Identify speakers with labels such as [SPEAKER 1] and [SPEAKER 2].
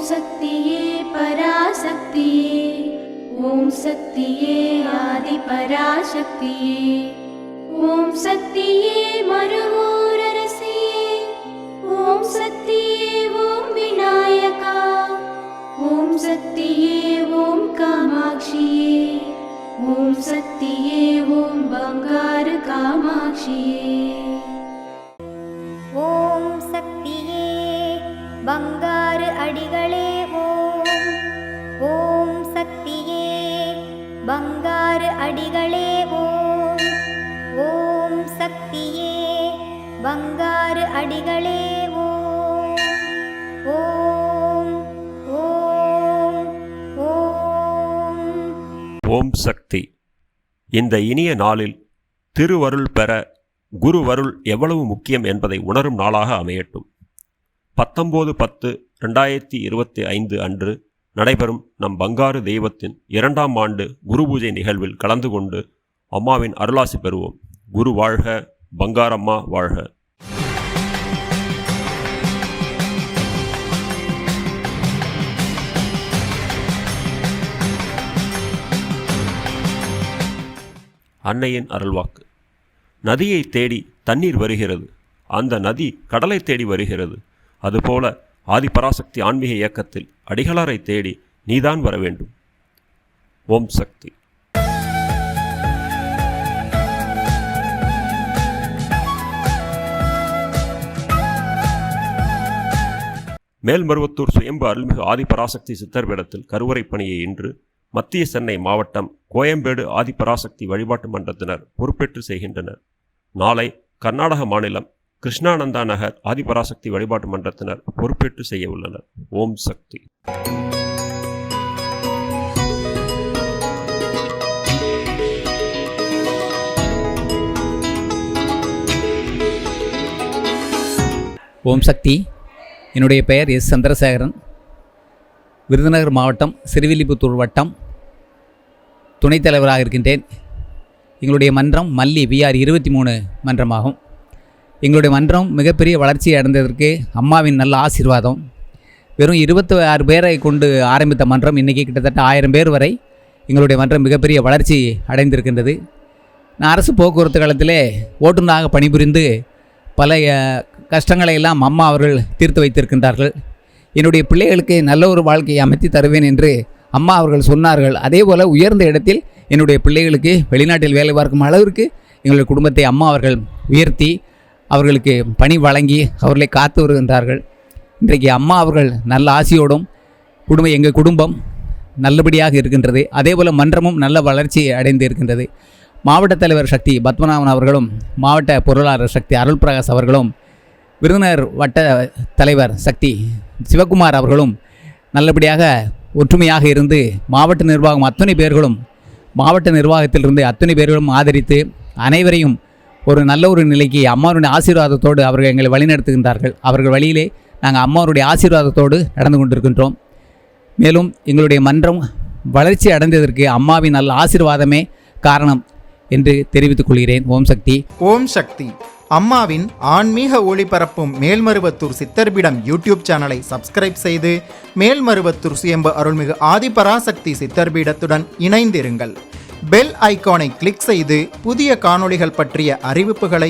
[SPEAKER 1] சக்தியே பராசக்தியே, ஓம் சக்தியே ஆதி பராசக்தியே, ஓம் சக்தியே மறுவூரரசியே, ஓம் சக்தியே ஓம் விநாயகா, ஓம் சக்தியே ஓம் காமாட்சியே, ஓம் சக்தியே ஓம் பங்காரு காமாட்சியே.
[SPEAKER 2] ஓம் சக்தியே பங்காரு அடிகளே ஓம். ஓம் சக்தியே பங்காரு அடிகளே ஓம். ஓம் சக்தியே பங்காரு அடிகளே ஓம். ஓம் ஓம் ஓம்.
[SPEAKER 3] ஓம் சக்தி. இந்த இனிய நாளில் திருவருள் பெற குருவருள் எவ்வளவு முக்கியம் என்பதை உணரும் நாளாக அமையட்டும். 19/10/2025 அன்று நடைபெறும் நம் பங்காரு தெய்வத்தின் 2ஆம் ஆண்டு குரு பூஜை நிகழ்வில் கலந்து கொண்டு அம்மாவின் அருளாசி பெறுவோம். குரு வாழ்க, பங்காரம்மா வாழ்க. அன்னையின் அருள்வாக்கு. நதியை தேடி தண்ணீர் வருகிறது, அந்த நதி கடலை தேடி வருகிறது. அதுபோல ஆதிபராசக்தி ஆன்மீக இயக்கத்தில் அடிகளாரை தேடி நீதான் வர வேண்டும். ஓம் சக்தி. மேல்மருவத்தூர் சுயம்பு அருள்மிகு ஆதிபராசக்தி சித்தர் பீடத்தில் கருவறை பணியை இன்று மத்திய சென்னை மாவட்டம் கோயம்பேடு ஆதிபராசக்தி வழிபாட்டு மன்றத்தினர் பொறுப்பேற்று செய்கின்றனர். நாளை கர்நாடக மாநிலம் கிருஷ்ணானந்தா நகர் ஆதிபராசக்தி வழிபாட்டு மன்றத்தினர் பொறுப்பேற்று செய்ய உள்ளனர். ஓம் சக்தி.
[SPEAKER 4] ஓம் சக்தி. என்னுடைய பெயர் எஸ் சந்திரசேகரன். விருதுநகர் மாவட்டம் சிறுவில்லிபுத்தூர் வட்டம் துணைத் தலைவராக இருக்கின்றேன். எங்களுடைய மன்றம் மல்லி விஆர் 23 மன்றமாகும். எங்களுடைய மன்றம் மிகப்பெரிய வளர்ச்சி அடைந்ததற்கு அம்மாவின் நல்ல ஆசீர்வாதம். வெறும் 26 பேரை கொண்டு ஆரம்பித்த மன்றம் இன்றைக்கி கிட்டத்தட்ட 1000 பேர் வரை எங்களுடைய மன்றம் மிகப்பெரிய வளர்ச்சி அடைந்திருக்கின்றது. நான் அரசு போக்குவரத்து காலத்திலே ஓட்டுநராக பணிபுரிந்து பல கஷ்டங்களை எல்லாம் அம்மா அவர்கள் தீர்த்து வைத்திருக்கின்றார்கள். என்னுடைய பிள்ளைகளுக்கு நல்ல ஒரு வாழ்க்கையை அமைத்து தருவேன் என்று அம்மா அவர்கள் சொன்னார்கள். அதே போல் உயர்ந்த இடத்தில் என்னுடைய பிள்ளைகளுக்கு வெளிநாட்டில் வேலை பார்க்கும் அளவிற்கு எங்களுடைய குடும்பத்தை அம்மா அவர்கள் உயர்த்தி அவர்களுக்கு பணி வழங்கி அவர்களை காத்து வருகின்றார்கள். இன்றைக்கு அம்மா அவர்கள் நல்ல ஆசியோடும் எங்கள் குடும்பம் நல்லபடியாக இருக்கின்றது. அதே போல் மன்றமும் நல்ல வளர்ச்சி அடைந்து இருக்கின்றது. மாவட்ட தலைவர் சக்தி பத்மநாபன் அவர்களும் மாவட்ட பொருளாளர் சக்தி அருள் பிரகாஷ் அவர்களும் விருதுநகர் வட்ட தலைவர் சக்தி சிவகுமார் அவர்களும் நல்லபடியாக ஒற்றுமையாக இருந்து மாவட்ட நிர்வாகம் அத்தனை பேர்களும் மாவட்ட நிர்வாகத்திலிருந்து அத்தனை பேர்களும் ஆதரித்து அனைவரையும் ஒரு நல்ல ஒரு நிலைக்கு அம்மாவுடைய ஆசீர்வாதத்தோடு அவர்கள் எங்களை வழிநடத்துகின்றார்கள். அவர்கள் வழியிலே நாங்கள் அம்மாவுடைய ஆசீர்வாதத்தோடு நடந்து கொண்டிருக்கின்றோம். மேலும் எங்களுடைய மன்றம் வளர்ச்சி அடைந்ததற்கு அம்மாவின் நல்ல ஆசீர்வாதமே காரணம் என்று தெரிவித்துக் கொள்கிறேன். ஓம் சக்தி.
[SPEAKER 5] ஓம் சக்தி. அம்மாவின் ஆன்மீக ஒளிபரப்பும் மேல்மருவத்தூர் சித்தர்பீடம் யூடியூப் சேனலை சப்ஸ்கிரைப் செய்து மேல்மருவத்தூர் சுயம்பு அருள்மிகு ஆதிபராசக்தி சித்தர்பீடத்துடன் இணைந்திருங்கள். பெல் ஐகானை கிளிக் செய்து புதிய காணொளிகள் பற்றிய அறிவிப்புகளை